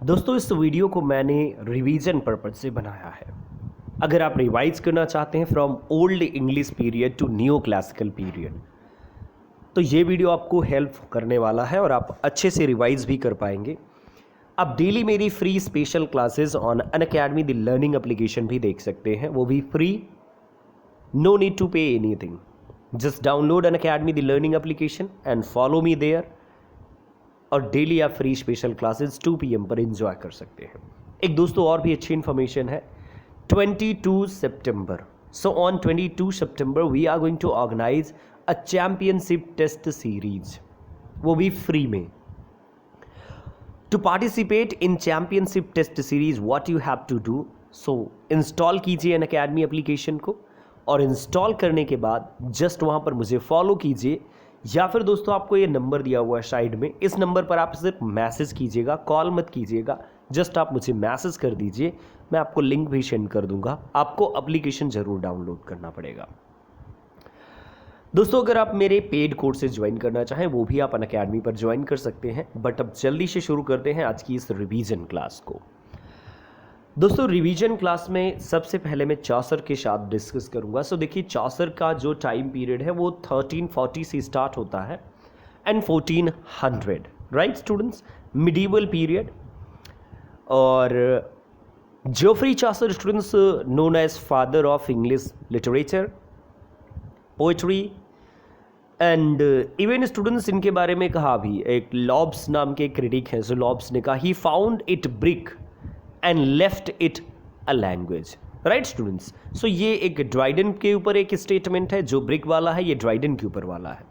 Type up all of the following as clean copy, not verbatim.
दोस्तों इस वीडियो को मैंने रिवीजन पर्पज से बनाया है। अगर आप रिवाइज करना चाहते हैं from Old English period to new classical period, तो ये वीडियो आपको हेल्प करने वाला है और आप अच्छे से रिवाइज भी कर पाएंगे। आप डेली मेरी free special classes on Unacademy the learning application भी देख सकते हैं, वो भी free, no need to pay anything. Just download Unacademy the learning application and follow me there, और डेली आप फ्री स्पेशल क्लासेस 2 PM पर एंजॉय कर सकते हैं। एक दोस्तों और भी अच्छी इन्फॉर्मेशन है, 22 सितंबर, so on 22 September we are going to organize a championship test series, वो भी फ्री में। To participate in championship test series what you have to do, so install कीजिए अनअकैडमी एप्लीकेशन को, और इंस्टॉल करने के बाद जस्ट वहाँ पर मुझे फॉलो कीजिए, या फिर दोस्तों आपको ये नंबर दिया हुआ है साइड में, इस नंबर पर आप सिर्फ मैसेज कीजिएगा, कॉल मत कीजिएगा, जस्ट आप मुझे मैसेज कर दीजिए, मैं आपको लिंक भी सेंड कर दूंगा। आपको एप्लीकेशन ज़रूर डाउनलोड करना पड़ेगा। दोस्तों अगर आप मेरे पेड कोर्सेज ज्वाइन करना चाहें वो भी आप अनअकैडमी पर ज्वाइन कर सकते हैं। बट अब जल्दी से शुरू करते हैं आज की इस रिवीजन क्लास को। दोस्तों रिवीजन क्लास में सबसे पहले मैं चौसर के साथ डिस्कस करूंगा। सो देखिए चौसर का जो टाइम पीरियड है वो 1340 से स्टार्ट होता है and 1400, right students, medieval period. और Geoffrey Chaucer students known as father of English literature, poetry and even students इनके बारे में कहा भी, एक लॉब्स नाम के क्रिटिक हैं, सो लॉब्स ने कहा he found it brick and left it a language, right students. So ये एक ड्राइडन के ऊपर एक स्टेटमेंट है, जो ब्रिक वाला है ये ड्राइडन के ऊपर वाला है।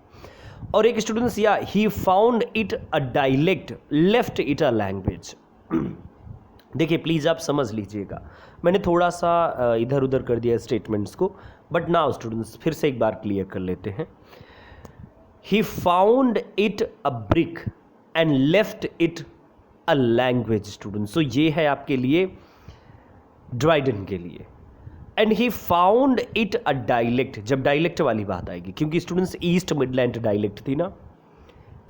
और एक स्टूडेंट्स या ही found it a dialect left it a language. देखिए प्लीज़ आप समझ लीजिएगा, मैंने थोड़ा सा इधर उधर कर दिया स्टेटमेंट्स को, बट नाउ स्टूडेंट्स फिर से एक बार क्लियर कर लेते हैं। He found it a brick and left it a language student, so ये है आपके लिए ड्राइडन के लिए। And he found it a dialect, जब डायलेक्ट वाली बात आएगी, क्योंकि स्टूडेंट्स ईस्ट मिडलैंड डायलेक्ट थी ना,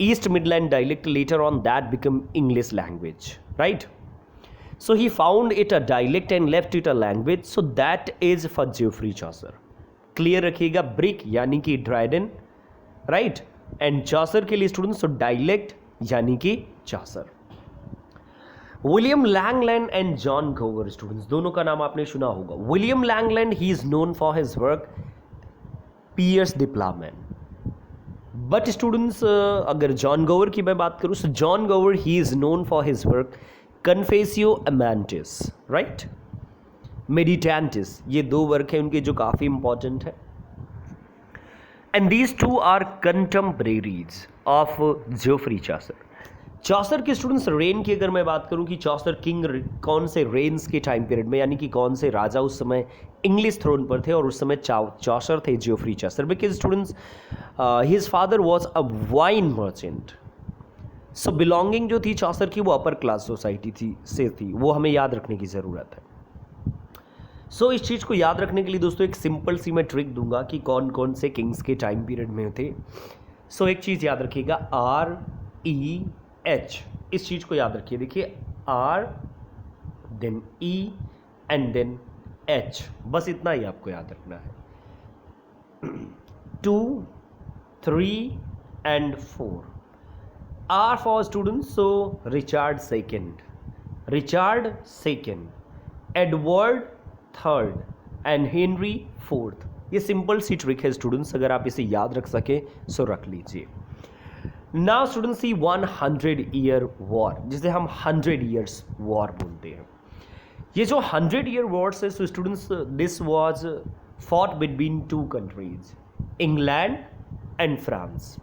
east Midland dialect later on that become English language, right. So he found it a dialect and left it a language, so that is for Geoffrey Chaucer. Clear रखिएगा, brick यानी कि Dryden, right, and चौसर के लिए students dialect यानी कि Chaucer. William Langland and John Gower students, दोनों का नाम आपने सुना होगा। William Langland he is known for his work Piers the Plowman, but students अगर जॉन गोवर की मैं बात करूं, so John Gower he is known for his work Confessio Amantis, right, Meditantis, ये दो वर्क हैं उनके जो काफ़ी इंपॉर्टेंट है। And these two are contemporaries of Geoffrey Chaucer. Chaucer के स्टूडेंट्स रेन की अगर मैं बात करूं कि चौसर किंग कौन से रेन्स के टाइम पीरियड में, यानी कि कौन से राजा उस समय इंग्लिश थ्रोन पर थे, और उस समय चौसर थे Geoffrey Chaucer, because students his father was a wine merchant. So belonging जो थी चौसर की वो अपर क्लास सोसाइटी थी, वो हमें याद रखने की ज़रूरत है। सो इस चीज़ को याद रखने के लिए दोस्तों एक सिंपल सी मैं ट्रिक दूंगा कि कौन कौन से किंग्स के टाइम पीरियड में थे। सो एक चीज़ याद रखिएगा, REH, इस चीज़ को याद रखिए। देखिए R then E and then H, बस इतना ही आपको याद रखना है। 2, 3 and 4। R for students, so Richard second, Edward third and Henry fourth. ये सिंपल सी ट्रिक है स्टूडेंट्स, अगर आप इसे याद रख सके सो रख लीजिए। नाउ स्टूडेंट्स सी 100 ईयर वॉर, जिसे हम 100 ईयर्स वॉर बोलते हैं। ये जो 100 ईयर वॉर्स है, so students this was fought between 2 countries, England and France.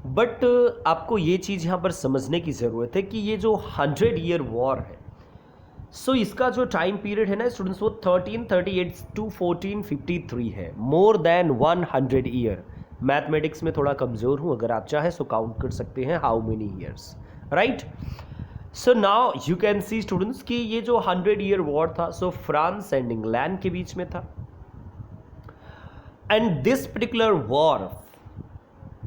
But आपको ये चीज़ यहाँ पर समझने की ज़रूरत है कि ये जो 100 ईयर वॉर है, सो इसका जो टाइम पीरियड है ना स्टूडेंट्स, वो 1338 टू 1453 है, मोर देन 100 ईयर। मैथमेटिक्स में थोड़ा कमज़ोर हूँ, अगर आप चाहें सो काउंट कर सकते हैं how many years, right. So now you can see students कि ये जो 100 ईयर वॉर था, सो फ्रांस एंड इंग्लैंड के बीच में था। And this particular war,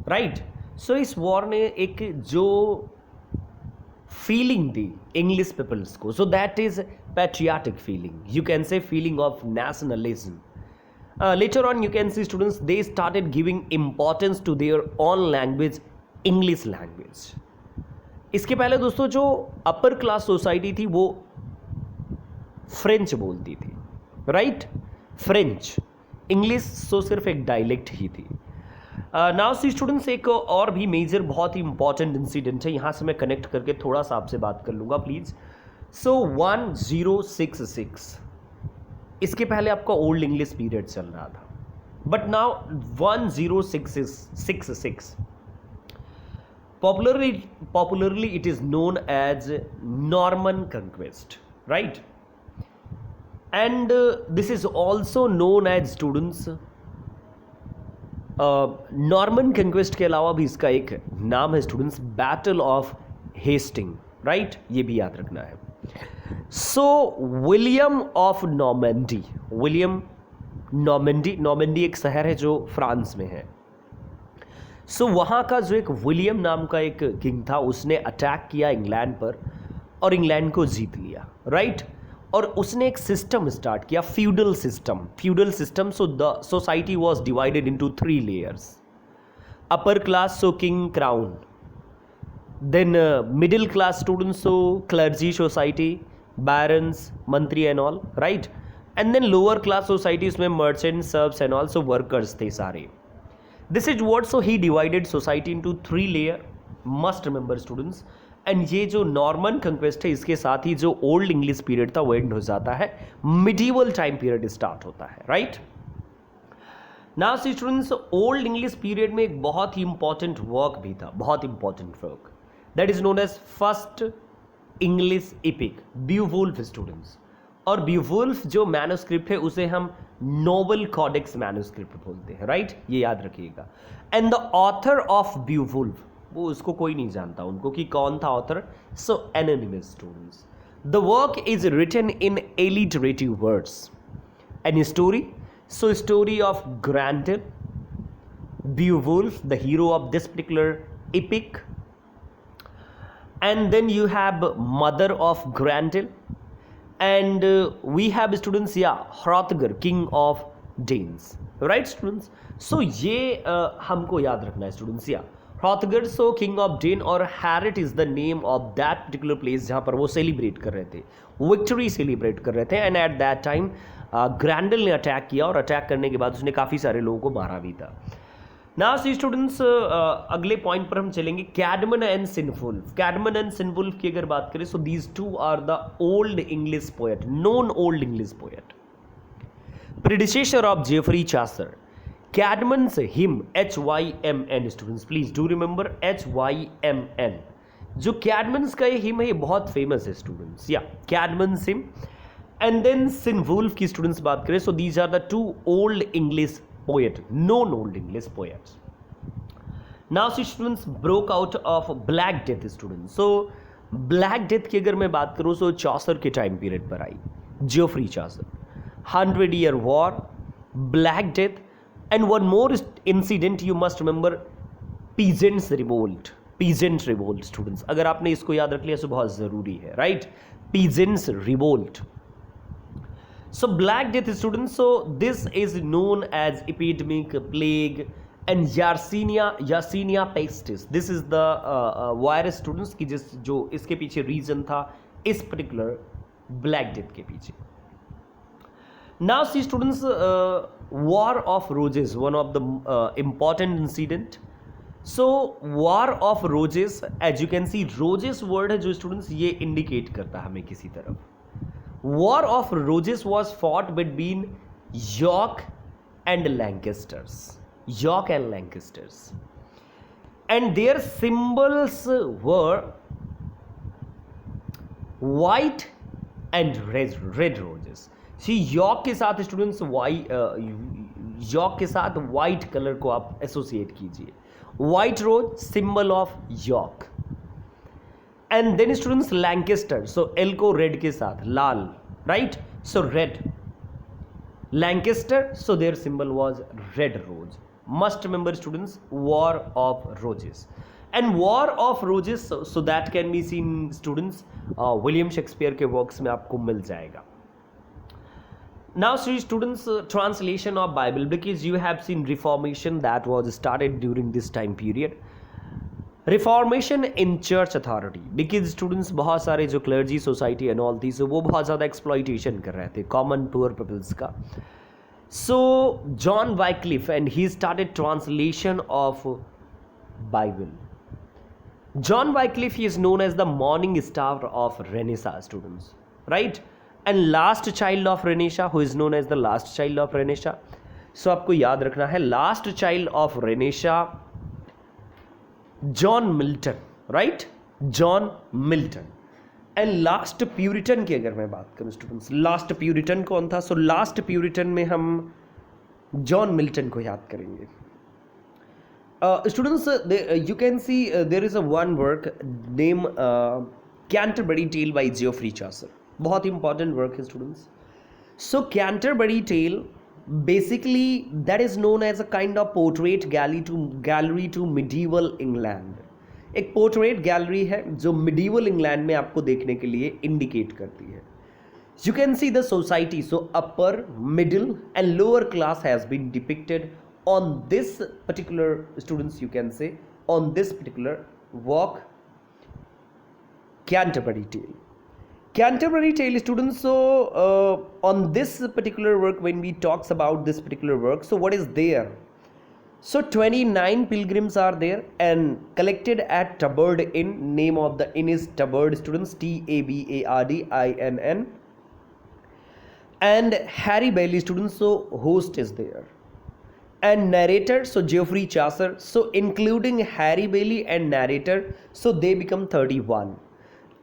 right, so इस वॉर ने एक जो feeling the English peoples को. So that is patriotic feeling. You can say feeling of nationalism. Later on you can see students, they started giving importance to their own language, English language. इसके पहले दोस्तों जो upper class society थी वो French बोलती थी, right? French. English so सिर्फ एक डायलेक्ट ही थी. नाउ सी स्टूडेंट्स, एक और भी मेजर बहुत ही इंपॉर्टेंट इंसिडेंट है, यहाँ से मैं कनेक्ट करके थोड़ा सा आपसे बात कर लूँगा प्लीज़. सो 1066, इसके पहले आपका ओल्ड इंग्लिश पीरियड चल रहा था, but now 1066 popularly it is known as Norman Conquest, right? And this is also known as students Norman Conquest के अलावा भी इसका एक नाम है students, battle of Hastings, right? ये भी याद रखना है. So William of Normandy, Normandy एक शहर है जो फ्रांस में है. सो वहाँ का जो एक विलियम नाम का एक किंग था, उसने अटैक किया इंग्लैंड पर और इंग्लैंड को जीत लिया, राइट? और उसने एक सिस्टम स्टार्ट किया, feudal system. So the society was divided into 3 layers. Upper class so king crown, then middle class students so clergy society, barons, मंत्री and all, right? And then lower class society, उसमें merchant, serfs and also workers थे सारे. This is what, so he divided society into 3 layer. Must remember students. And ये जो Norman conquest है, इसके साथ ही जो ओल्ड इंग्लिश पीरियड था वो एंड हो जाता है, मिडीवल टाइम पीरियड स्टार्ट होता है, right? Now see students, old English period में एक बहुत ही इंपॉर्टेंट वर्क भी था, बहुत important work, that is known as first English epic, Beowulf students. और बीवुल्फ जो मैन्युस्क्रिप्ट है उसे हम नोबल कॉडेक्स मैन्युस्क्रिप्ट बोलते हैं, राइट? ये याद रखिएगा. And the author of Beowulf, वो उसको कोई नहीं जानता उनको कि कौन था author. So anonymous students. The work is written in alliterative words. An story, so story of Grendel, Beowulf the hero of this particular epic. And then you have mother of Grendel, and we have students, Hrothgar, king of Danes, right students? So ये हमको याद रखना है students. Hrothgar, so king of Dane, और Haret is the name of that particular place जहाँ पर वो celebrate कर रहे थे, विक्ट्री सेलिब्रेट कर रहे थे. एंड एट दैट टाइम ग्रैंडल ने अटैक किया, और अटैक करने के बाद उसने काफ़ी सारे लोगों को मारा भी था. नाउ सी स्टूडेंट्स, अगले पॉइंट पर हम चलेंगे, कैडमन एंड सिनवुल्फ. कैडमन एंड सिनवुल्फ की अगर बात करें, so these two are the old English poet, known old English poet, predecessor of Geoffrey Chaucer. Caedmon's hymn, HYMN students, please do remember HYMN. जो कैडमन्स का ये हिम है, ये बहुत फेमस है students, Caedmon's hymn. And then Cynewulf की students बात करें, so these are the 2 Old English poet, known old English poets. Now students, broke out of Black Death students. So Black Death की अगर मैं बात करूँ, सो चौसर के टाइम पीरियड पर आई, Geoffrey Chaucer, 100-year war, Black Death, and one more incident you must remember, Peasants Revolt. Peasant Revolt students, अगर आपने इसको याद रख लिया तो बहुत ज़रूरी है, right? Peasants Revolt. So Black Death students, so this is known as epidemic, plague, and Yersinia pestis. This is the virus students की जो इसके पीछे रीजन था, इस particular Black Death के पीछे. Now see students, War of Roses, one of the important incident. So War of Roses, as you can see, Roses word है जो students ये indicate करता है हमें किसी तरफ. War of Roses was fought between York and Lancasters. And their symbols were white and red roses. See, York के साथ students York के साथ white color को आप associate कीजिए. White rose, symbol of York. And then students Lancaster, so L को red के साथ, लाल, right? So red. Lancaster, so their symbol was red rose. Must remember students, War of Roses. And war of roses, so that can be seen students, William Shakespeare के works में आपको मिल जाएगा. Now, students, translation of Bible, because you have seen Reformation that was started during this time period. Reformation in church authority, because students बहुत सारे जो clergy society and all these, वो बहुत ज़्यादा exploitation कर रहे थे common poor peoples का. So John Wycliffe and he started translation of Bible. John Wycliffe is known as the morning star of Renaissance, students, right? And last child of Renaissance, who is known as the last child of Renaissance. So आपको याद रखना है last child of Renaissance, John Milton, right, John Milton. And last Puritan की अगर मैं बात करूं students, last Puritan कौन था? सो लास्ट प्यूरिटन में हम जॉन मिल्टन को याद करेंगे. Students, you can see there is a one work name Canterbury tale by Geoffrey Chaucer. बहुत इंपॉर्टेंट वर्क है students. So Canterbury tale basically that is known as a kind of portrait gallery to medieval England. एक portrait gallery है जो medieval England में आपको देखने के लिए indicate करती है. You can see the society, so upper, middle and lower class has been depicted on this particular, students, you can say on this particular work, Canterbury Tale. Canterbury Tale, students, so on this particular work, when we talks about this particular work, so what is there? So 29 pilgrims are there and collected at Tabard Inn. Name of the inn is Tabard, students, Tabardinn. And Harry Bailey, students, so host is there. And narrator, so Geoffrey Chaucer. So including Harry Bailey and narrator, so they become 31.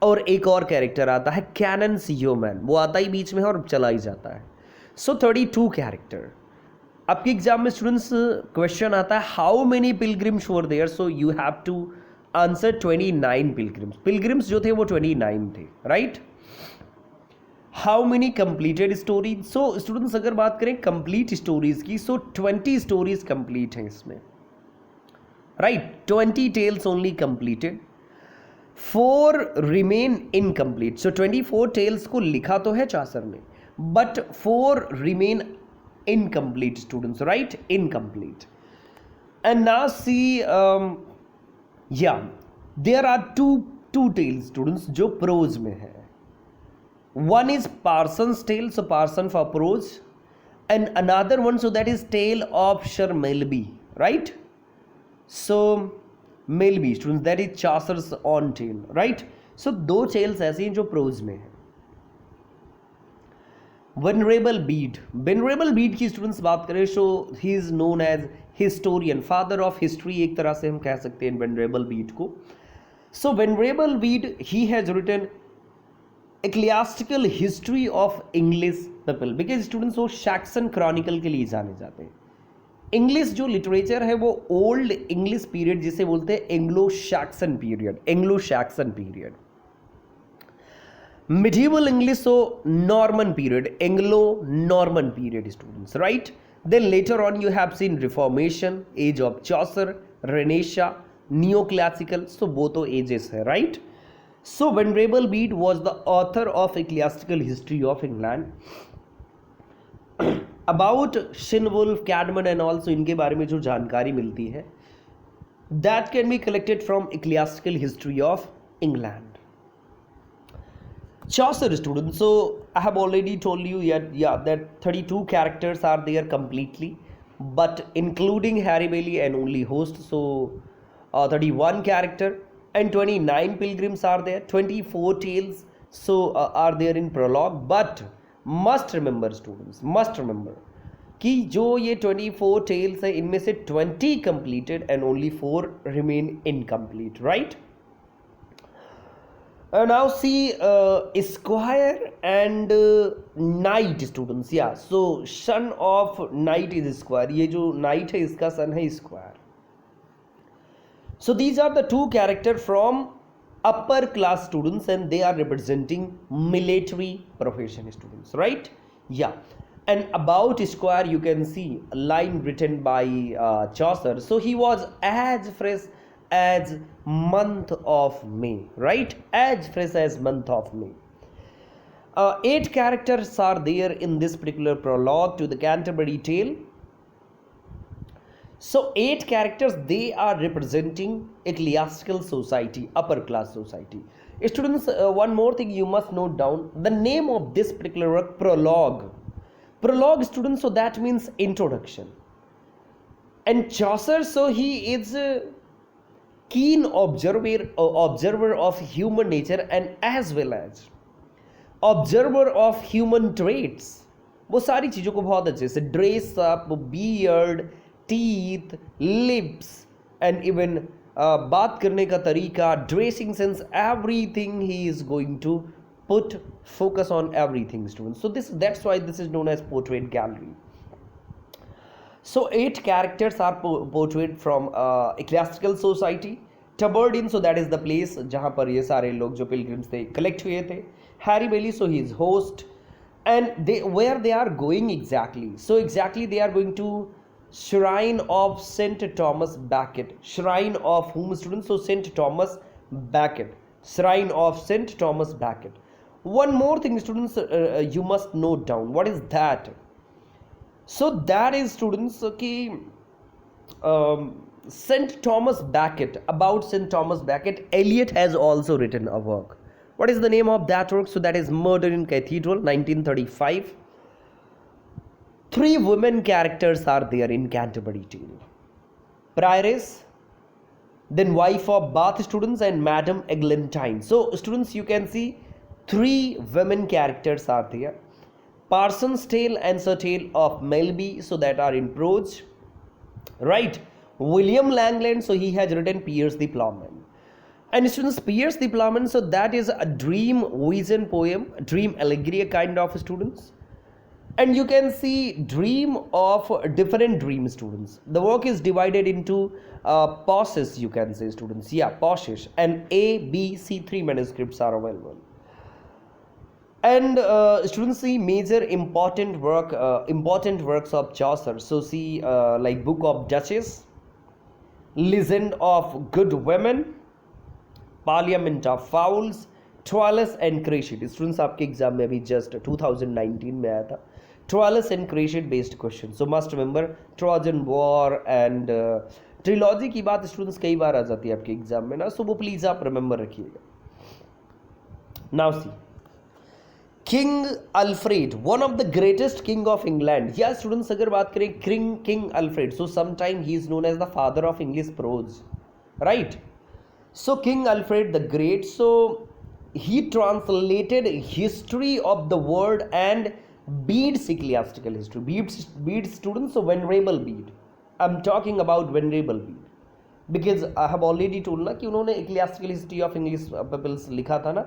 और एक और character आता है cannon सीयोमैन, वो आता ही बीच में और चला ही जाता है. So 32 character. आपके एग्जाम में स्टूडेंट्स क्वेश्चन आता है how many pilgrims were there, so you have to answer 29 pilgrims. Pilgrims जो थे वो 29 थे, right. How many completed stories, so students अगर बात करें कंप्लीट स्टोरीज की, सो 20 स्टोरीज कंप्लीट हैं इसमें, right. 20 tales only completed, 4 remain incomplete. So 24 tales को लिखा तो है चासर ने, but 4 remain incomplete students, right, incomplete. And now see, yeah there are two tales students जो प्रोज में है. One is Parson's tale, so Parson for prose, and another one, so that is tale of sir Melby, right. So Melby, students, that is Chaucer's own tale, right? So दो tales ऐसी हैं जो prose में है. Venerable Bede, Venerable Bede की students बात करें, so he is known as historian, father of history एक तरह से हम कह सकते हैं Venerable Bede को. So Venerable Bede, he has written ecclesiastical history of English people, because students वो Saxon Chronicle के लिए जाने जाते हैं. इंग्लिश जो लिटरेचर है वो ओल्ड इंग्लिश पीरियड जिसे बोलते हैं Anglo Saxon period, Anglo Saxon period. Medieval English, so Norman period, Anglo Norman period students, right. Then later on you have seen reformation, age of Chaucer, renaissance, neo classical, so वो तो ages है, right. So venerable Bede was the author of ecclesiastical history of England. About Cynewulf, Caedmon and also, इनके बारे में जो जानकारी मिलती है, that can be collected from ecclesiastical history of England. Chaucer, students, so I have already told you that 32 characters are there completely, but including Harry Bailey and only host, so 31 character and 29 pilgrims are there, 24 tales so are there in prologue. But must remember students, must remember कि जो ये 24 tales है इनमें से 20 completed and only 4 remain incomplete, right? Now see Squire and Knight, students. Yeah, so son of Knight is Squire. ये जो Knight है इसका son है Squire. So these are the two characters from upper class students and they are representing military profession students, right? Yeah. And about Squire you can see a line written by Chaucer. So he was as fresh as month of May, right? As fresh as month of May. 8 characters are there in this particular prologue to the Canterbury Tale. So 8 characters, they are representing ecclesiastical society, upper class society. Students, one more thing you must note down, the name of this particular work, prologue. Prologue, students, so that means introduction. And Chaucer, so he is a keen observer of human nature and as well as observer of human traits. वो सारी चीज़ों को बहुत अच्छे से, dress up, beard, teeth, lips and even बात करने का तरीका, dressing sense, everything he is going to put focus on everything, students. So that's why this is known as portrait gallery. So 8 characters are portrayed from ecclesiastical society. Tabardine, so that is the place जहाँ पर ये सारे लोग जो pilgrims थे collect हुए थे. Harry Bailey, so he is host, and where they are going exactly. So exactly they are going to Shrine of St. Thomas Becket. Shrine of whom, students? So St. Thomas Becket. Shrine of St. Thomas Becket. One more thing, students, you must note down. What is that? So that is, students, okay, St. Thomas Becket. About St. Thomas Becket, Eliot has also written a work. What is the name of that work? So that is Murder in Cathedral, 1935. 3 women characters are there in Canterbury Tale. Prioress, then wife of Bath, students, and Madame Eglantine. So students, you can see 3 women characters are there. Parsons Tale and Sir Tale of Melby, so that are in prose, right? William Langland, so he has written Piers the Plowman. And students, Piers the Plowman, so that is a dream vision poem, dream allegory kind of, students. And you can see dream of different dream, students. The work is divided into passages, you can say, students. Yeah, passages. And A, B, C 3 manuscripts are available. And students, see major important works of Chaucer. So see like Book of Duchess, Legend of Good Women, Parliament of Fowls, Troilus and Cressida. Students, आपके exam में अभी just 2019 में आया था Troilus and Cressida based question. So must remember Trojan War and trilogy की बात students कई बार आ जाती है आपके एग्जाम में ना, सो वो प्लीज आप रिमेंबर रखिएगा. Now see king Alfred, one of the greatest king of England. या स्टूडेंट्स अगर बात करें king Alfred, so sometime he is known as the father of English prose, right? So king Alfred the great, so he translated history of the world and Bede's ecclesiastical history. Bede's students, so Venerable Bede. I'm talking about Venerable Bede because I have already told ना कि उन्होंने ecclesiastical history of English peoples लिखा था ना.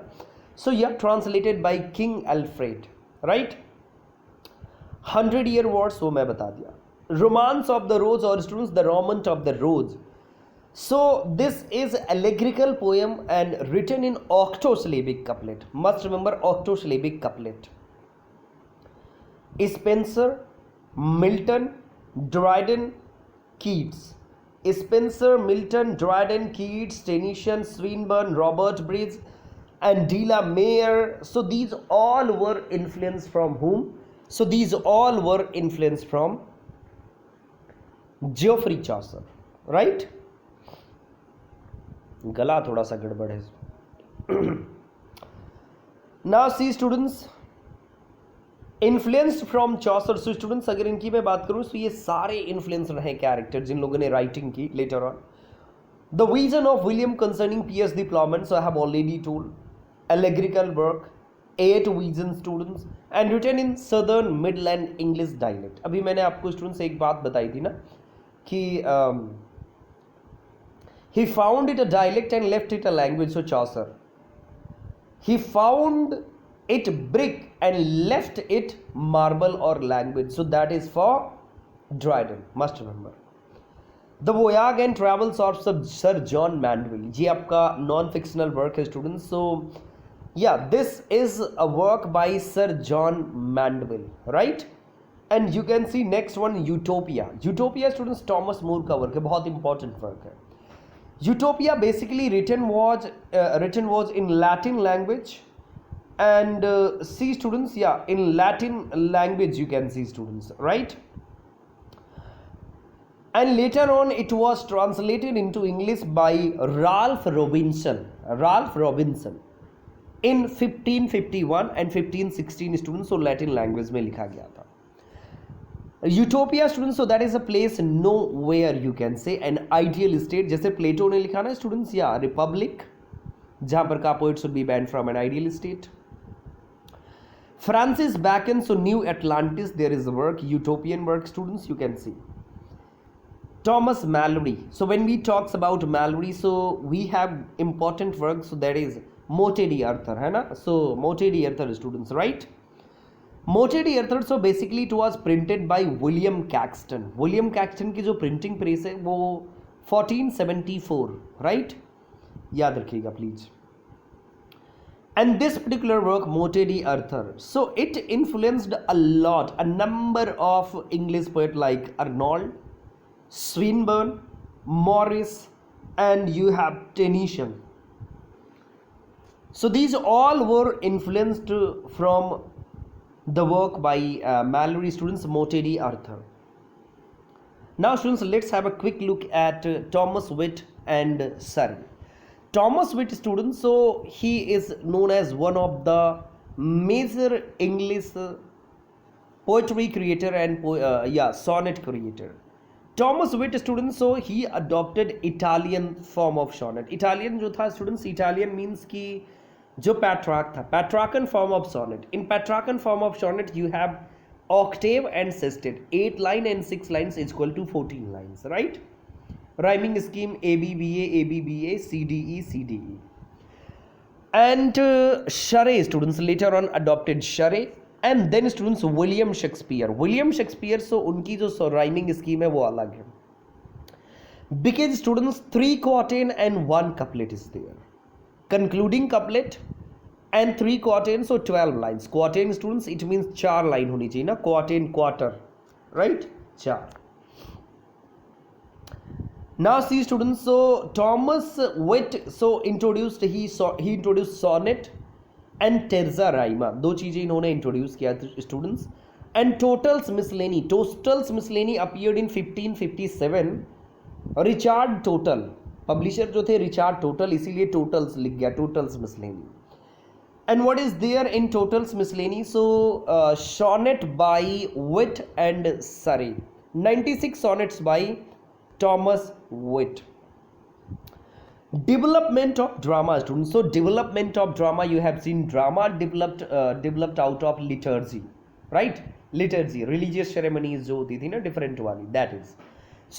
So yeah, translated by King Alfred, right? 100-year wars, वो मैं बता दिया. Romance of the Rose, or students, the Romance of the Rose. So this is allegorical poem and written in octosyllabic couplet. Must remember octosyllabic couplet. Spenser, Milton, Dryden, Keats. Spenser, Milton, Dryden, Keats, Tennyson, Swinburne, Robert Bridges and De la Mare. So these all were influenced from whom? So these all were influenced from Geoffrey Chaucer, right? गला थोड़ा सा गड़बड़ है. Now see students, influenced from Chaucer. So students अगर इनकी मैं बात करूं तो ये सारे इन्फ्लुएंस रहे कैरेक्टर जिन लोगों ने राइटिंग की later on. The vision of William concerning Piers the Plowman, so I have already told. Allegorical work, 8 vision students and written in southern Midland English dialect. अभी मैंने आपको स्टूडेंट्स एक बात बताई थी ना कि he found it a dialect and left it a language. So Chaucer, he found it brick and left it marble or language. So that is for Dryden, must remember. The Voyage and Travels of Sir John Mandeville, ये आपका non fictional work है students. So yeah this is a work by sir John Mandeville, right? And you can see next one Utopia. Utopia students Thomas More का work है, बहुत important work है. Utopia basically written was in Latin language, and see students, yeah, in Latin language you can see students, right? And later on it was translated into English by Ralph Robinson in 1551 and 1516 students, so Latin language में लिखा गया था. Utopia students, so that is a place nowhere you can say an ideal state, जैसे Plato ने लिखा ना students, या Republic, जहां पर का poet should be banned from an ideal state. Francis Bacon, so New Atlantis, there is a work, Utopian work students, you can see. Thomas Mallory, so when we talks about Mallory, so we have important work, so that is Motte d'Arthur, है ना. So Motte d'Arthur students, right? Motte d'Arthur, so basically it was printed by William Caxton. William Caxton की जो printing press है वो 1474, right, याद रखिएगा please. And this particular work, Motte d'Arthur, so it influenced a lot, a number of English poets like Arnold, Swinburne, Morris, and you have Tennyson. So these all were influenced from the work by Mallory students, Motte d'Arthur. Now students, let's have a quick look at Thomas Wit and Surrey. Thomas Wit students, so he is known as one of the major English poetry creator and sonnet creator. Thomas Wit students, so he adopted Italian form of sonnet. Italian जो था students, Italian means कि जो Petrarch था, Petrarchan form of sonnet. In Petrarchan form of sonnet you have octave and sestet, 8 line and 6 lines is equal to 14 lines, right? Rhyming scheme ABBA, ABBA, CDE, CDE. And Shelley students later on adopted Shelley. And then students William Shakespeare, so उनकी जो rhyming scheme है वो अलग है. Because students 3 quatrain and 1 couplet is there, concluding couplet and 3 quatrain, so 12 lines. Quatrain students it means 4 line होनी चाहिए ना, quatrain quarter, right, 4. Now see students, so Thomas Wyatt so he introduced sonnet and terza rima, 2 चीजें इन्होंने introduce किया students. And Tottel's मिसलेनी appeared in 1557. Richard Tottel publisher जो थे, Richard Tottel, इसीलिए Tottel's लिख गया, Tottel's miscellany. And what is there in Tottel's miscellany, so sonnet by Wyatt and Surrey, 96 sonnets by Thomas Wit. Development of drama students, so development of drama, you have seen drama developed out of liturgy, right? Liturgy, religious ceremonies जो होती थी ना different वाली, that is.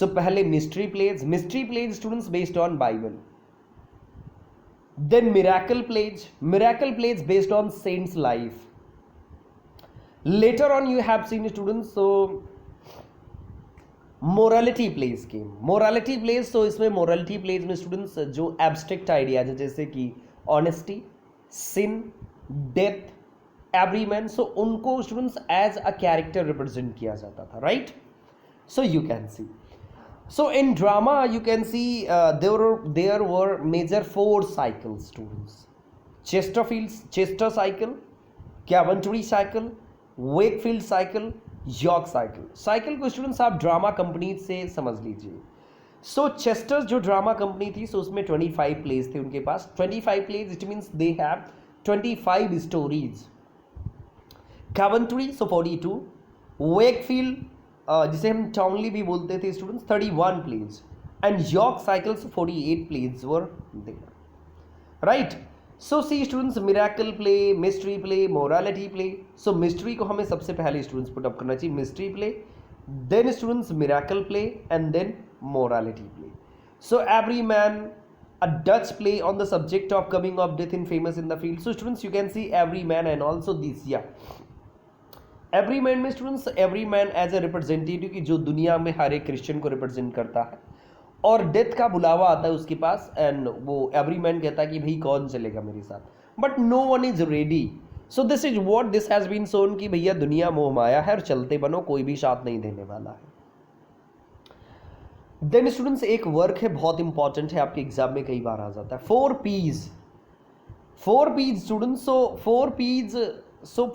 So पहले mystery plays students based on Bible. Then miracle plays based on saints life. Later on you have seen students, so morality plays came. तो इसमें morality plays में students जो एब्स्ट्रैक्ट आइडियाज है, जैसे कि honesty, sin, death, every man, so उनको students as a character represent किया जाता था, right. So you can see, so in drama you can see there were major 4 cycles students. Chester cycle, Coventry cycle, Wakefield cycle, York cycle को students आप drama company से समझ लीजिए. So Chester's जो drama company थी, so उसमें 25 plays थे उनके पास. 25 plays it means they have 25 stories. Coventry, so 42. Wakefield जिसे हम टाउनली भी बोलते थे students, 31 plays. And York cycles 48 plays were there, right. So see students, miracle play, mystery play, morality play. So mystery को हमें सबसे पहले स्टूडेंट्स पुट अप करना चाहिए, mystery play, then students miracle play and then morality play. So every man, a Dutch play on the subject of coming of death in famous in the field. So students you can see Everyman and also this, या Everyman में students, Everyman as a representative की जो दुनिया में हर एक Christian को represent करता है, और डेथ का बुलावा आता है उसके पास, एंड वो एवरी मैन कहता है कि भाई कौन चलेगा मेरे साथ, but no one is ready. So this is what this has been shown कि भैया दुनिया मोह माया है और चलते बनो, कोई भी साथ नहीं देने वाला है. देन स्टूडेंट्स एक वर्क है, बहुत इंपॉर्टेंट है, आपके एग्जाम में कई बार आ जाता है, 4 P's। 4 P's students,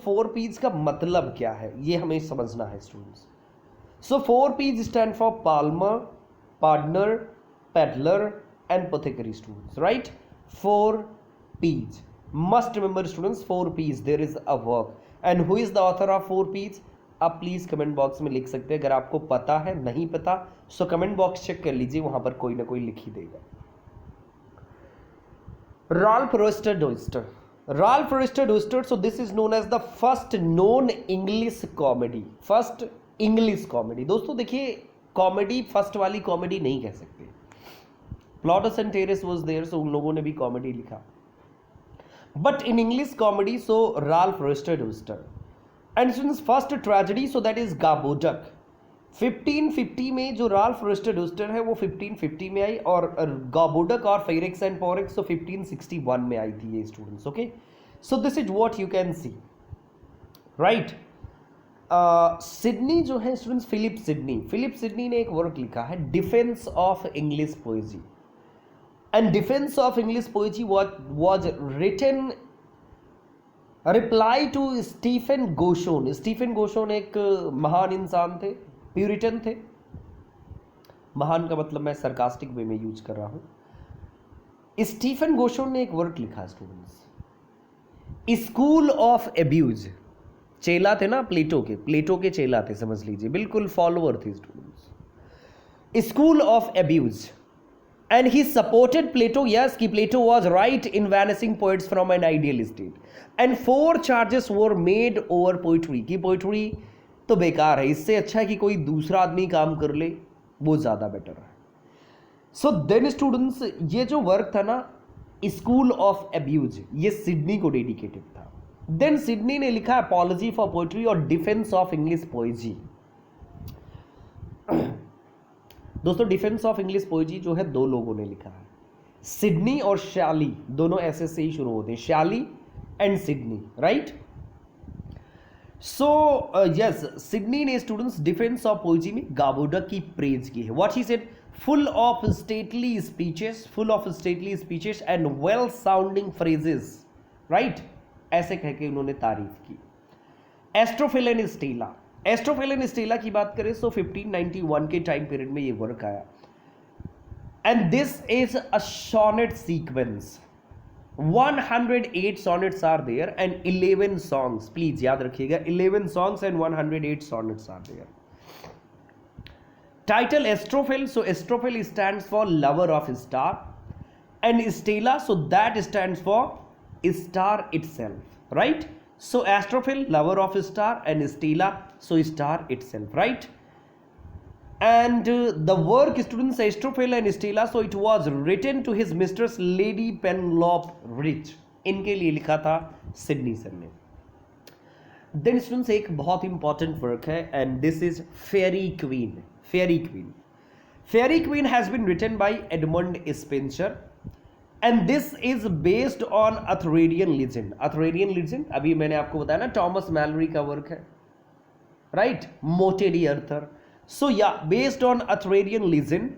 four Ps का मतलब क्या है ये हमें समझना है students. So 4 P's stand for palmer, pardoner, pedlar and pothecary students, right. 4 P's must remember students, 4 P's there is a work and who is the author of 4 P's। आप please comment box में लिख सकते हैं, अगर आपको पता है, नहीं पता सो कमेंट बॉक्स चेक कर लीजिए, वहां पर कोई ना कोई लिख ही देगा। Ralph Roister Doister. Ralph Roister Doister. So this is known as the first known English comedy. First English comedy. दोस्तों देखिए, कॉमेडी फर्स्ट वाली कॉमेडी नहीं कह सकते। Plautus and Terence was there, so उन लोगों ने भी कॉमेडी लिखा। But in English comedy so Ralph Roister Doister and students first tragedy so that is Gorboduc. 1550 में जो राल्फ रोस्टर डोस्टर है वो 1550 में आई, और गाबोडक और फेरिक्स एंड पोरिक्स तो 1561 में आई थी ये students. Okay, so this is what you can C, right. Sydney जो है स्टूडेंट्स, फिलिप सिडनी ने एक वर्क लिखा है, defence of English poesie. And defence of English poesie was written reply to Stephen Gosson. Stephen Gosson एक महान इंसान थे, प्यूरिटन थे। महान का मतलब मैं सरकास्टिक वे में यूज कर रहा हूं। स्टीफन गोशोन ने एक वर्क लिखा स्टूडेंट्स, स्कूल ऑफ एब्यूज। चेला थे ना प्लेटो के चेला थे, समझ लीजिए, बिल्कुल फॉलोअर थे students. School of abuse and he supported Plato, yes कि Plato was right in vanishing poets from an ideal state and 4 charges were made over poetry, की पोइट्री तो बेकार है, इससे अच्छा है कि कोई दूसरा आदमी काम कर ले, वो ज्यादा बेटर है। सो देन स्टूडेंट्स ये जो वर्क था ना, स्कूल ऑफ एब्यूज, ये सिडनी को डेडिकेटेड था। देन सिडनी ने लिखा अपॉलजी फॉर पोइट्री और डिफेंस ऑफ इंग्लिश पोएजी। दोस्तों डिफेंस ऑफ इंग्लिश पोएजी जो है 2 लोगों ने लिखा है, सिडनी और शाली, दोनों ऐसे से ही शुरू होते हैं, शाली and Sydney, right. So yes, Sydney ने स्टूडेंट्स डिफेंस ऑफ पोएजी में गाबोडक की प्रेज की है। What he said, full of stately speeches and well sounding phrases, right, ऐसे कह के उन्होंने तारीफ की। एस्ट्रोफिल एंड स्टेला की बात करें तो 1591 के टाइम पीरियड में ये वर्क आया and this is a sonnet sequence. 108 sonnets are there and 11 songs, please याद रखिएगा, 11 songs and 108 sonnets are there. Title Astrophil, so Astrophil stands for lover of star and Stella, so that stands for star itself, right? So Astrophil, lover of star, and Stella, so star itself, right? And the work students Astrophil and Stella, so it was written to his mistress Lady Penelope Rich, इनके लिए लिखा था Sidney sir ने। Then students एक बहुत important work है and this is Faerie Queene has been written by Edmund Spenser and this is based on Arthurian legend. अभी मैंने आपको बताया ना टॉमस मैलरी का वर्क है, right, Morte d'Arthur. So yeah, based on Arthurian legend,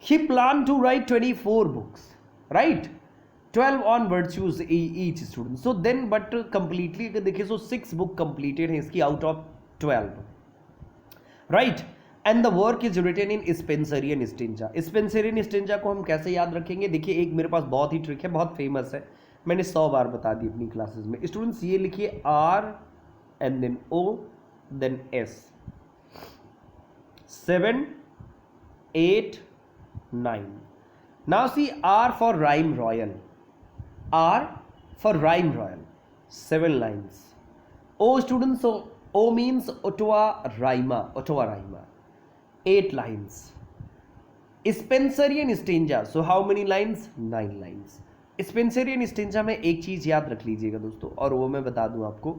he planned to write 24 books, right? 12 on virtues each student. So then, but completely अगर देखिए so 6 book completed हैं इसकी out of 12, right? And the work is written in Spenserian stanza. Spenserian stanza को हम कैसे याद रखेंगे? देखिए एक मेरे पास बहुत ही ट्रिक है, बहुत फेमस है, मैंने 100 बार बता दी अपनी क्लासेस में। स्टूडेंट्स ये लिखिए R and then O then S, 7, 8, 9. Now see R for rhyme royal. 7 lines. O students, so O means Ottawa rhyma. 8 lines. Spenserian stanza. So how many lines? 9 lines. Spenserian stanza में एक चीज याद रख लीजिएगा दोस्तों, और वो मैं बता दूं आपको,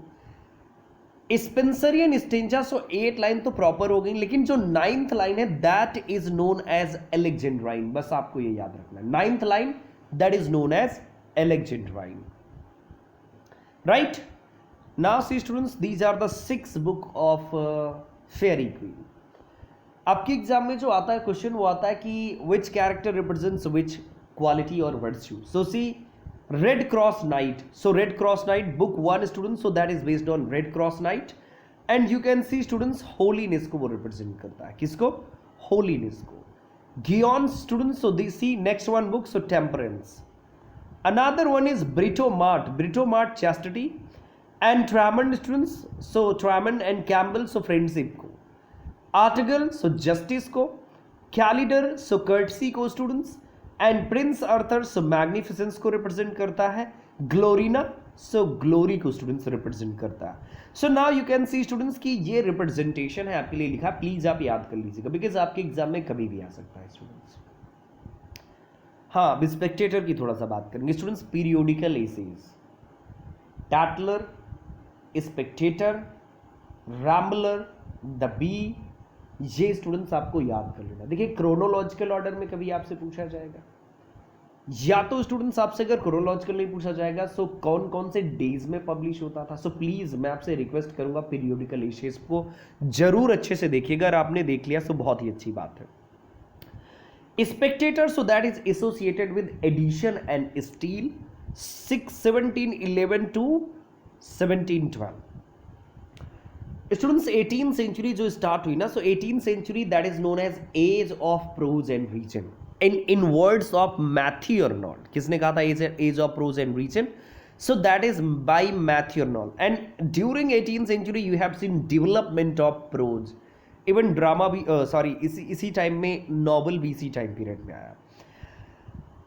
स्पेंसरियन स्टेंजा, सो 8 लाइन तो प्रॉपर हो गई, लेकिन जो 9th लाइन है that is known as Alexandrine, बस आपको ये याद रखना है, 9th line that is known as Alexandrine, right. Now see students, these are the 6 book of Faerie Queene. आपके एग्जाम में जो आता है क्वेश्चन वो आता है कि which character represents which quality और virtue. So see Red Cross night. So Red Cross knight book 1 student, so that is based on Red Cross knight. And you can see students holiness को वो represent करता है. किसको? Holiness को. Guyon students, so the see next one book, so temperance. Another one is Britomart. Britomart chastity. And Tramond students, so Tramond and Campbell, so friendship को. Article, so justice को. Calidar, so courtesy को students. And Prince Arthur, so magnificence को represent करता है. Glorina, so glory को students represent करता है. So now you can see students कि ये representation है आपके लिए लिखा. प्लीज आप याद कर लीजिएगा बिकॉज आपके एग्जाम में कभी भी आ सकता है स्टूडेंट्स. हाँ, अब स्पेक्टेटर की थोड़ा सा बात करेंगे students. Periodical essays, Tatler, Spectator, Rambler, the Bee, ये स्टूडेंट्स आपको याद कर लेना. देखिए क्रोनोलॉजिकल ऑर्डर में कभी आपसे पूछा जाएगा, या तो स्टूडेंट्स आपसे अगर क्रोनोलॉजिकल नहीं पूछा जाएगा सो कौन कौन से डेज में पब्लिश होता था. सो प्लीज मैं आपसे रिक्वेस्ट करूंगा पीरियोडिकल एसेज को जरूर अच्छे से देखिएगा. अगर आपने देख लिया तो बहुत ही अच्छी बात है. Spectator, so that is associated with edition and steel, 1711 to 1712. Students 18th century जो start हुई ना, so 18th century that is known as age of prose and region. In words of Matthew Arnold, किसने कहा था age of prose and region? So that is by Matthew Arnold. And during 18th century you have seen development of prose. Even drama भी इसी time में novel भी इसी time period में आया.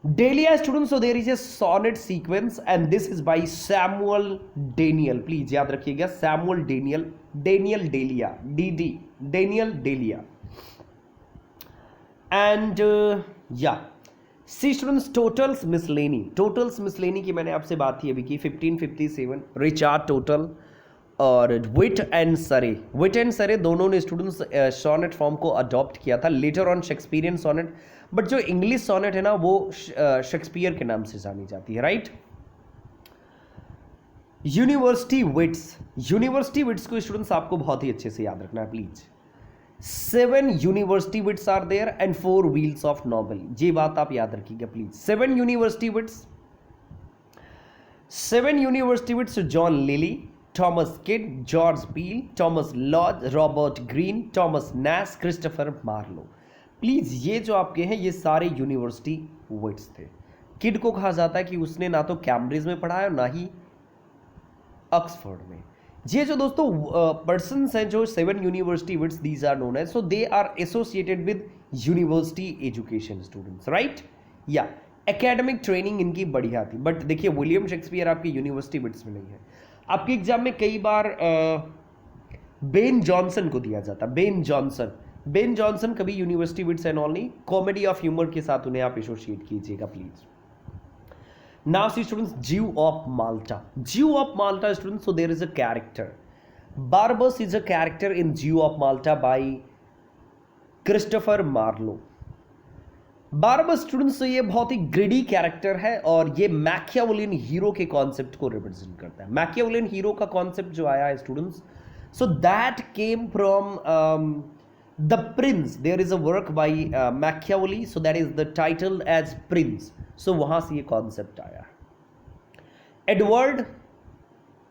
Delia students, so there is a sonnet sequence and this is by Samuel Daniel. Please याद रखिएगा Samuel Daniel. Daniel Delia, D Daniel Delia. And या see students Tottel's Miscellany. Tottel's Miscellany की मैंने आपसे बात ही अभी की. 1557 रिचार्ड टोटल और विट एंड सरे दोनों ने स्टूडेंट्स सोनेट फॉर्म को अडॉप्ट किया था. Later on Shakespearean sonnet, but जो इंग्लिश सोनेट है ना वो शेक्सपियर के नाम से जानी जाती है. राइट. यूनिवर्सिटी विट्स को स्टूडेंट्स आपको बहुत ही अच्छे से याद रखना है please. 7 university wits are there and 4 wheels of novel. ये बात आप याद रखिएगा please. 7 university wits, John Lyly, Thomas Kidd, George Peele, Thomas Lodge, Robert Greene, Thomas Nash, Christopher Marlowe. Please ये जो आपके हैं ये सारे यूनिवर्सिटी विट्स थे. किड को कहा जाता है कि उसने ना तो कैम्ब्रिज में पढ़ा है और ना ही ऑक्सफोर्ड में. ये जो दोस्तों पर्सन्स हैं जो 7 university wits, these are known as, so they are associated with university education students. Right. या एकेडमिक ट्रेनिंग इनकी बढ़िया थी. बट देखिए विलियम शेक्सपियर आपकी यूनिवर्सिटी विट्स में नहीं है. आपके एग्जाम में कई बार बेन जॉनसन को दिया जाता. बेन जॉनसन कभी यूनिवर्सिटी विट्स एंड ऑल नहीं, कॉमेडी ऑफ ह्यूमर के साथ उन्हें आप एसोसिएट कीजिएगा please. Now see students Jew of Malta students, so there is a character. Barabas is a character in Jew of Malta by Christopher Marlowe. Barabas students, ये बहुत ही greedy character है और ये मैकियावेलियन हीरो के concept को represent करता है. मैकियावेलियन हीरो का कॉन्सेप्ट जो आया है students, so that came from the prince. There is a work by Machiavelli, so that is the title as prince. So वहां से ये कॉन्सेप्ट आया. Edward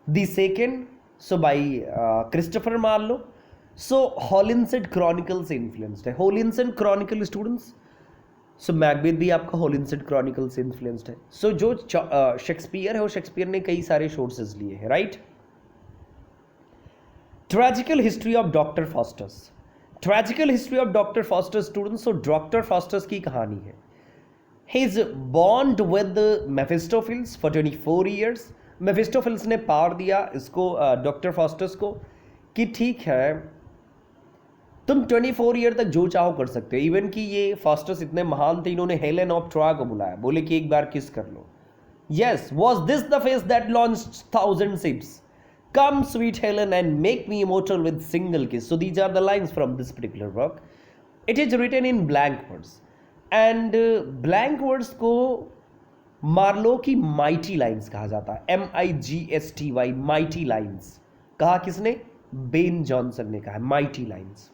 the second, so by Christopher Marlowe. So Holinshed chronicle से influenced है. Holinshed chronicle students, so Macbeth भी आपका हॉलिंसेड chronicle से influenced है. सो जो शेक्सपियर है वो शेक्सपियर ने कई सारे सोर्सेज लिए हैं. Right. Tragical history of doctor Faustus students, so doctor Faustus की कहानी है. He is bound with Mephistopheles for 24 years. Mephistopheles ने पावर दिया इसको डॉक्टर फॉस्टर्स को कि ठीक है तुम 24 ईयर तक जो चाहो कर सकते हो. इवन कि ये फॉस्टर्स इतने महान थे, इन्होंने हेलेन ऑफ ट्रॉय को बुलाया, बोले कि एक बार किस कर लो. Yes, was this the face that launched 1000 ships? Come sweet Helen and make me immortal with single kiss. So these are the lines from this particular work. It is written in blank words. And blank words को Marlowe की mighty lines कहा जाता है. MIGSTY, mighty lines. कहा किसने? Ben Jonson ने कहा mighty lines.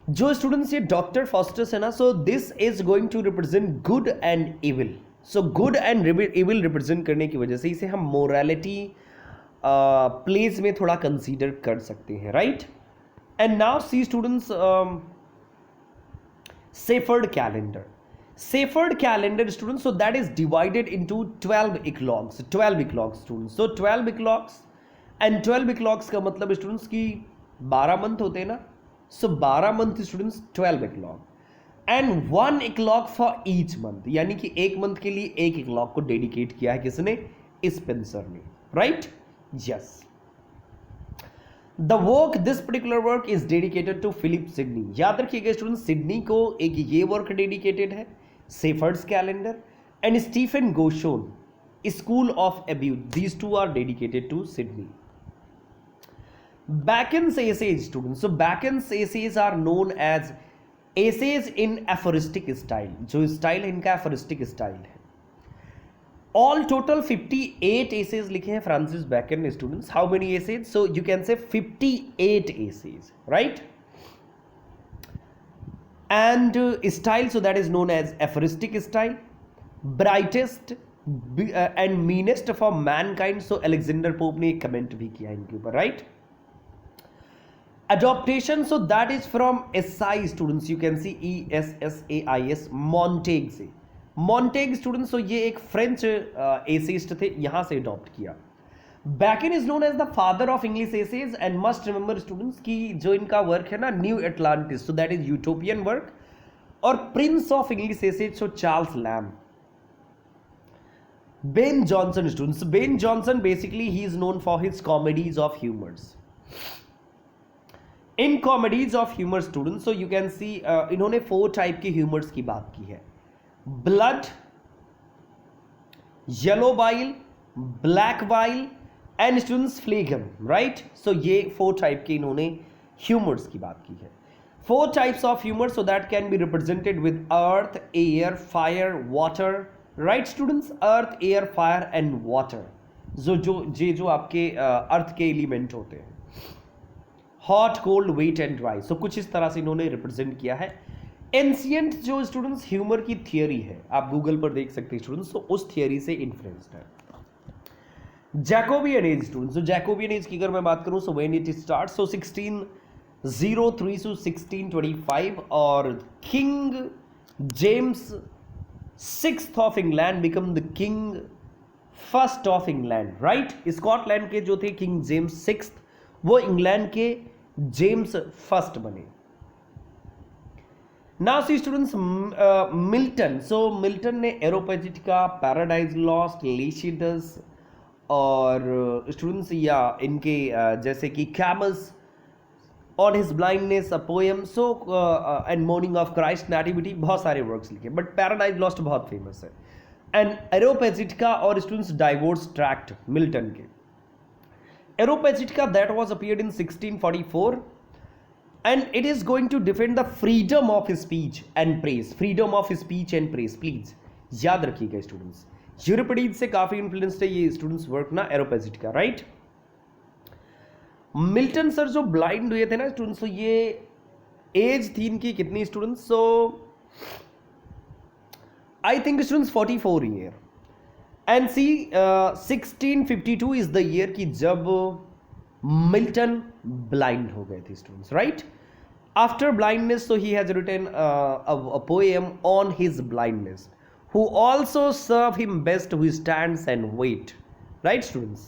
जो स्टूडेंट्स ये डॉक्टर फॉस्टस है ना, so this is going to represent good and evil. So good and evil represent करने की वजह से इसे हम मोरालिटी प्लेस में थोड़ा कंसीडर कर सकते हैं, right. And now see students, shepherd calendar. Shepherd calendar students, so that is divided into 12 eclogues. 12 eclogues students. So 12 eclogues and 12 eclogues का मतलब स्टूडेंट्स की 12 मंथ होते हैं ना. So 12 month students 12 eclogue and 1 eclogue for each month, यानी कि एक month के लिए एक इक्लॉग को डेडिकेट किया है किसने? स्पेंसर ने, right. Yes. The work, this particular work is dedicated to Philip Sidney. याद रखिएगा स्टूडेंट, सिडनी को एक ये वर्क डेडिकेटेड है, shepherd's calendar, and Stephen Gosson, school of abuse. These two are dedicated to Sidney. Bacon's essays students. So Bacon's essays are known as essays in aphoristic style. जो style है इनका aphoristic style है. All total 58 essays लिखे हैं Francis bacon ने students. How many essays? So you can say 58 essays, right? And style, so that is known as aphoristic style. Brightest and meanest for mankind. So Alexander Pope ने एक comment भी किया इनके ऊपर, right? Adaptation, so that is from SI students. You can see ESSAIS, Montaigne से. Montaigne students, so ये एक French essayist थे, यहाँ से अडॉप्ट किया. Bacon is known as the father of English essays and must remember students की जो इनका वर्क है ना, New Atlantis, so that is utopian work. और prince of English essays, so Charles Lamb. Ben Jonson students. Ben Jonson basically he is known for his comedies of humours. In comedies of humour students, so you can see इन्होंने 4 type के humours की बात की है. Blood, yellow bile, black bile and students phlegm, right. So ये 4 type के इन्होंने humours की बात की है. 4 types of humour, so that can be represented with earth, air, fire, water, right students. Earth, air, fire and water, जो आपके earth के एलिमेंट होते हैं. Hot, cold, wet and dry. So कुछ इस तरह से इन्होंने रिप्रेजेंट किया है. एंशियंट जो स्टूडेंट्स ह्यूमर की थियरी है, आप गूगल पर देख सकते हैं स्टूडेंट्स, तो उस थियरी से इन्फ्लुएंस्ड है. Jacobian as students. Jacobian as की अगर मैं बात करूं, so when it start, so 1603 to 1625, और king James 6th of England become the king 1st of England, right. Scotland के जो थे किंग जेम्स 6th, वो इंग्लैंड के जेम्स 1st बने. Now see students, Milton. So Milton ने Areopagitica, Paradise Lost, Lycidas और students या इनके जैसे कि Comus, on his blindness, a poem, so and morning of Christ nativity, बहुत सारे वर्क्स लिखे, बट पैराडाइज लॉस्ट बहुत फेमस है. एंड एरोपेजिटिका और स्टूडेंट्स डाइवोर्स ट्रैक्ट मिल्टन के. Aeropagitica that was appeared in 1644 and it is going to defend the freedom of speech and praise. Freedom of speech and praise, please याद रखिएगा students. यूरिपिडीज से काफी influenced है ये students work ना, एरोपेजिटिका, right. Milton sir जो blind हुए थे ना स्टूडेंट्स, तो ये एज थी इनकी कितनी students? So I think students 44 year. And see 1652 is the year की जब मिल्टन ब्लाइंड हो गए थे students, right. After blindness, so he has written a poem on his blindness, who also serve him best who stands and wait, right students.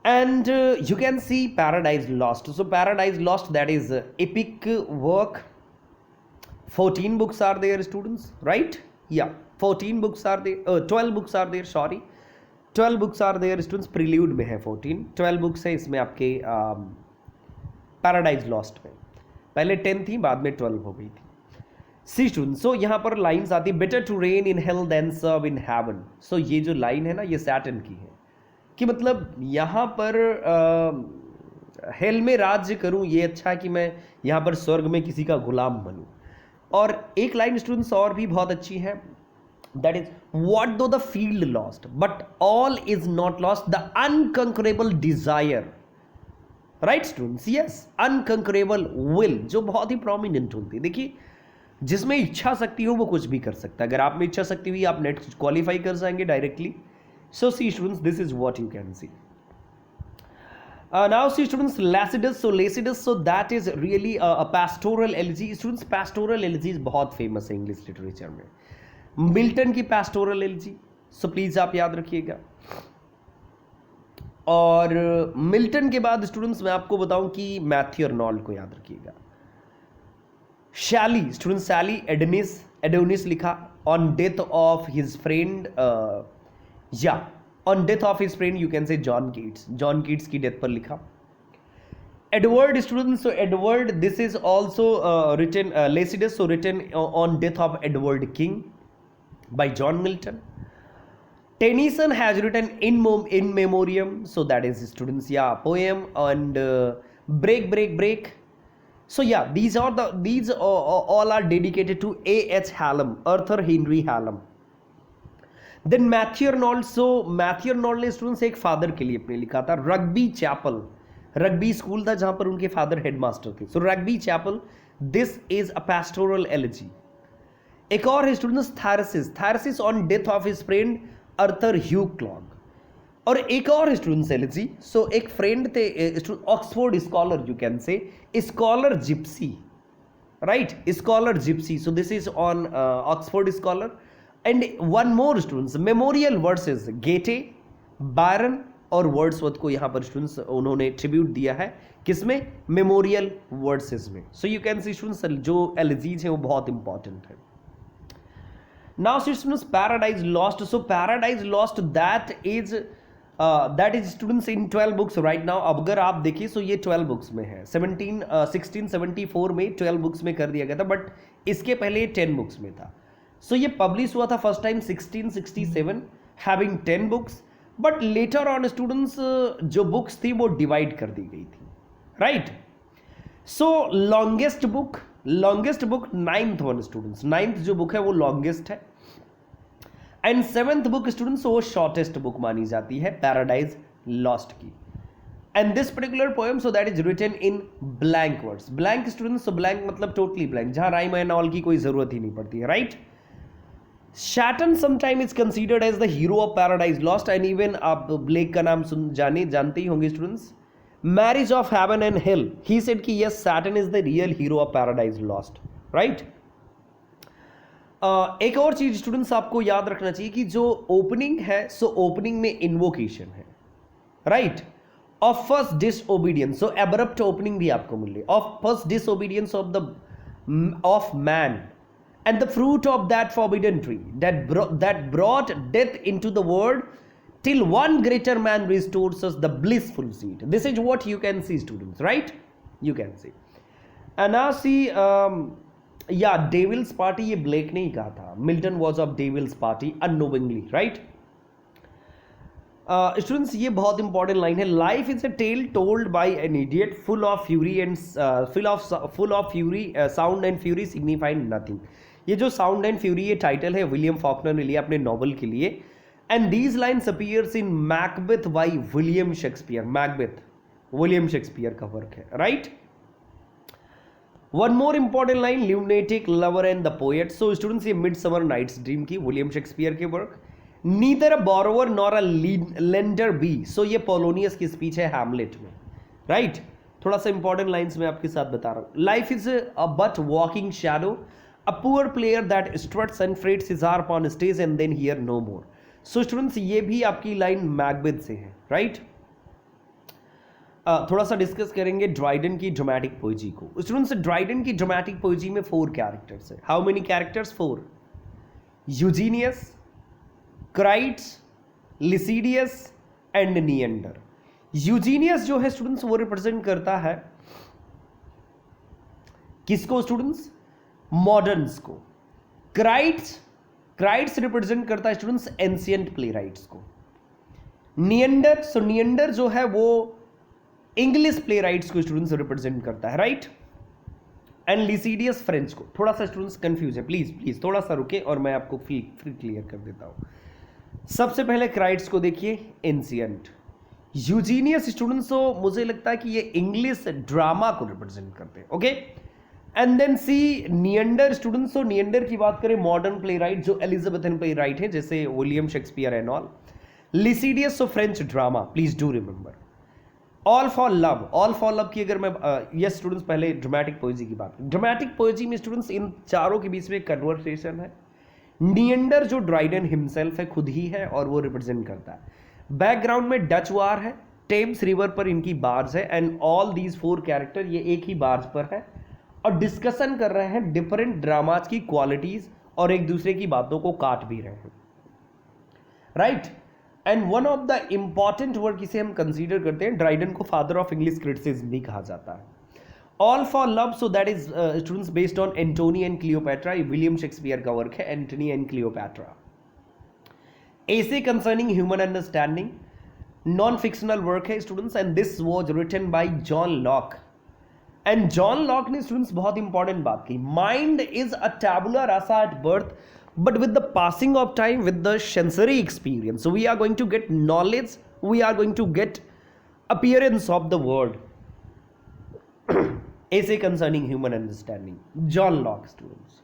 And you can see Paradise Lost. So Paradise Lost, that is epic work. 14 books are there students, right? Yeah, 14 books are there, 12 books are there, sorry, 12 books are there students. prelude में है 14, 12 books है इसमें आपके paradise lost में. पहले 10 थी, बाद में 12 हो गई थी. सी स्टूडेंट्स, सो यहाँ पर लाइंस आती है, better to reign in hell than serve in heaven. So ये जो लाइन है ना, ये सैटर्न की है कि मतलब यहाँ पर हेल में राज्य करूँ, ये अच्छा है कि मैं यहाँ पर स्वर्ग में किसी का गुलाम बनूँ. और एक लाइन स्टूडेंट्स और भी बहुत अच्छी है, that is what though the field lost but all is not lost, the unconquerable desire right students, yes, unconquerable will जो बहुत ही प्रोमिनेंट होती है। देखिए जिसमें इच्छा शक्ति हो वो कुछ भी कर सकता है। अगर आप में इच्छा शक्ति हुई आप नेट क्वालिफाई कर जाएंगे directly. So see students, this is what you can see. Now see students, Lacidus, so that is really a pastoral elegy. Students, pastoral elegies बहुत फेमस है इंग्लिश लिटरेचर में। मिल्टन की pastoral elegy, so प्लीज आप याद रखिएगा। और Milton के बाद स्टूडेंट्स मैं आपको बताऊं कि मैथ्यू अर्नोल्ड को याद रखिएगा। शैली स्टूडेंट, शैली एडोनिस लिखा on death of his friend, या on death of his friend you can say John Keats की डेथ पर लिखा। Edward student, so Edward this is also written, Lycidas so written on death of Edward King by John Milton. Tennyson has written in memoriam, so that is students, yeah, poem and break. So yeah, these all are dedicated to A.H. Hallam, Arthur Henry Hallam. Then Matthew Arnold, so Matthew Arnold ने students एक father के लिए अपने लिखा था। Rugby chapel, rugby school था जहां पर उनके फादर हेडमास्टर थे। So Rugby Chapel, this is a pastoral elegy. एक और है students Thyrsis on death of his friend Arthur Hugh Clough. और एक और स्टूडेंट्स एलिजी, सो एक फ्रेंड थे Oxford scholar, you can say scholar gypsy, right, scholar gypsy. So this is on Oxford scholar. And one more students, memorial verses, Goethe, Byron और Wordsworth को यहां पर students उन्होंने ट्रिब्यूट दिया है। किसमें? मेमोरियल वर्सेस में। सो यू कैन सी स्टूडेंट्स जो एलिजीज है वो बहुत इंपॉर्टेंट है। Now students, Paradise Lost. So Paradise Lost, that is students in 12 books right now. अब अगर आप देखिए so ये 12 बुक्स में है। 1674 में 12 बुक्स में कर दिया गया था, बट इसके पहले 10 बुक्स में था। सो ये पब्लिश हुआ था first time 1667 having 10 books, but later on students जो बुक्स थी वो डिवाइड कर दी गई थी, right. So longest book ninth one students, ninth जो बुक है वो लॉन्गेस्ट है। एंड सेवेंथ बुक स्टूडेंट्स वो शॉर्टेस्ट बुक मानी जाती है, पैराडाइज लॉस्ट की। And this particular poem, so that is written in blank words. Blank students, so blank मतलब टोटली ब्लैंक, जहां राइम एंड ऑल की कोई जरूरत ही नहीं पड़ती है, right. Satan sometime is considered as the hero of Paradise Lost, and even आप ब्लेक का नाम जानते ही होंगे students. Marriage of Heaven and Hell, he said कि yes, Satan is the real hero of Paradise Lost, right. एक और चीज स्टूडेंट्स आपको याद रखना चाहिए कि जो ओपनिंग है, सो ओपनिंग में इन्वोकेशन है, right, of first disobedience. So abrupt opening भी आपको मिल रही है, of first disobedience of man and the fruit of that forbidden tree that brought death into the world, till one greater man restores us the blissful seed. This is what you can see students, right? You can see. And now see, yeah, Devil's Party ये black ने ही कहा था। Milton was of Devil's Party unknowingly, right? Students, ये बहुत important line है। Life is a tale told by an idiot, full of fury and full of fury, sound and fury signify nothing. ये जो sound and fury ये title है William Faulkner ने लिया अपने नॉवल के लिए। And these lines appears in Macbeth by William Shakespeare. Macbeth William Shakespeare का वर्क है, right. One more important line, lunatic lover and the poet. So students, ये मिडसमर नाइट्स ड्रीम की William Shakespeare के work. Neither a borrower nor a lender be, so ये Polonius की speech है Hamlet में, right. थोड़ा सा इंपॉर्टेंट लाइन्स में आपके साथ बता रहा हूं। Life is a but walking shadow, a poor player that struts and freights his harp on stage and then hear no more. So students, ये भी आपकी लाइन मैकबेथ से है, राइट। थोड़ा सा डिस्कस करेंगे ड्राइडन की ड्रामेटिक पोएजी को। स्टूडेंट्स, ड्राइडन की ड्रामेटिक पोएजी में 4 कैरेक्टर्स है। How many characters? 4। Eugenius, Crites, Lisideius and Neander. Eugenius जो है स्टूडेंट्स वो रिप्रेजेंट करता है किसको स्टूडेंट्स? मॉडर्न्स को। क्राइट्स रिप्रेजेंट करता है स्टूडेंट्स एंशिएंट प्ले राइट्स को। निएंडर, सो निएंडर जो है वो इंग्लिश प्ले राइट्स को स्टूडेंट्स रिप्रेजेंट करता है, राइट। एंड लिसिडियस फ्रेंच को। थोड़ा सा स्टूडेंट्स कंफ्यूज है, प्लीज थोड़ा सा रुके और मैं आपको फिर क्लियर कर देता हूं। सबसे पहले क्राइट्स को देखिए, एंशिएंट। यूजीनियस स्टूडेंट्स, तो मुझे लगता है कि ये इंग्लिश ड्रामा को रिप्रेजेंट करते हैं, okay. And then see Neander students, तो नियंडर की बात करें मॉडर्न प्ले राइट जो एलिजाबेथन प्ले राइट है जैसे William Shakespeare and all. Lisideius, so French drama, please do remember. All for love, all for love की अगर मैं यस स्टूडेंट्स पहले ड्रामेटिक पोएजी की बात, ड्रामेटिक पोएजी में स्टूडेंट्स इन चारों के बीच में कन्वर्सेशन है। नियंडर जो ड्राइडन हिमसेल्फ है खुद ही है और वो रिप्रेजेंट करता है। बैकग्राउंड में डच वार है, टेम्स रिवर पर इनकी बार्ज है एंड ऑल दीज 4 कैरेक्टर ये एक ही बार्ज पर है और डिस्कशन कर रहे हैं डिफरेंट ड्रामाज की क्वालिटीज और एक दूसरे की बातों को काट भी रहे हैं, right. And one of the important work इसे हम कंसीडर करते हैं, ड्राइडन को फादर ऑफ इंग्लिश क्रिटिसिज्म भी कहा जाता है। All for love, so that is students based on Antony and Cleopatra, William Shakespeare का वर्क है Antony and Cleopatra. Essay concerning human understanding, non fictional work है students and this was written by John Locke. And John Locke ने students बहुत important बात की, mind is a tabula rasa at birth but with the passing of time, with the sensory experience, so we are going to get knowledge, we are going to get appearance of the world. Essay concerning human understanding, John Locke students.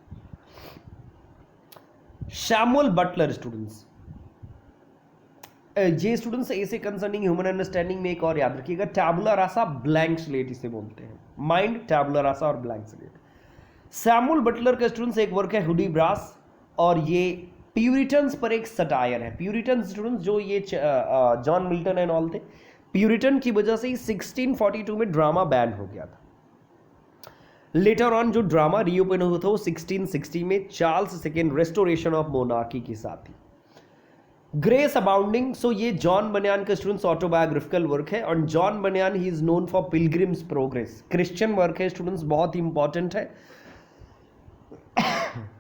Samuel Butler students, ये students ऐसे concerning human understanding में एक और याद रखिएगा, टैबुला रासा blank slate इसे बोलते हैं, माइंड टैबुला रासा और ब्लैंक स्लेट। सैमुअल बटलर का स्टूडेंट्स एक वर्क है हुडीब्रास और ये प्यूरिटन्स पर एक सटायर है। प्यूरिटन स्टूडेंट्स जो ये जॉन मिल्टन एंड ऑल थे, प्यूरिटन की वजह से ही 1642 में ड्रामा बैन हो गया था। लेटर ऑन जो ड्रामा रीओपन हुआ था वो 1660 में Charles second restoration of monarchy के साथ ही। ग्रेस अबाउंडिंग, सो ये जॉन बनियान का स्टूडेंट्स ऑटोबायोग्राफिकल वर्क है और जॉन बनियान ही is known for pilgrims progress, Christian work है स्टूडेंट्स, बहुत ही इंपॉर्टेंट है।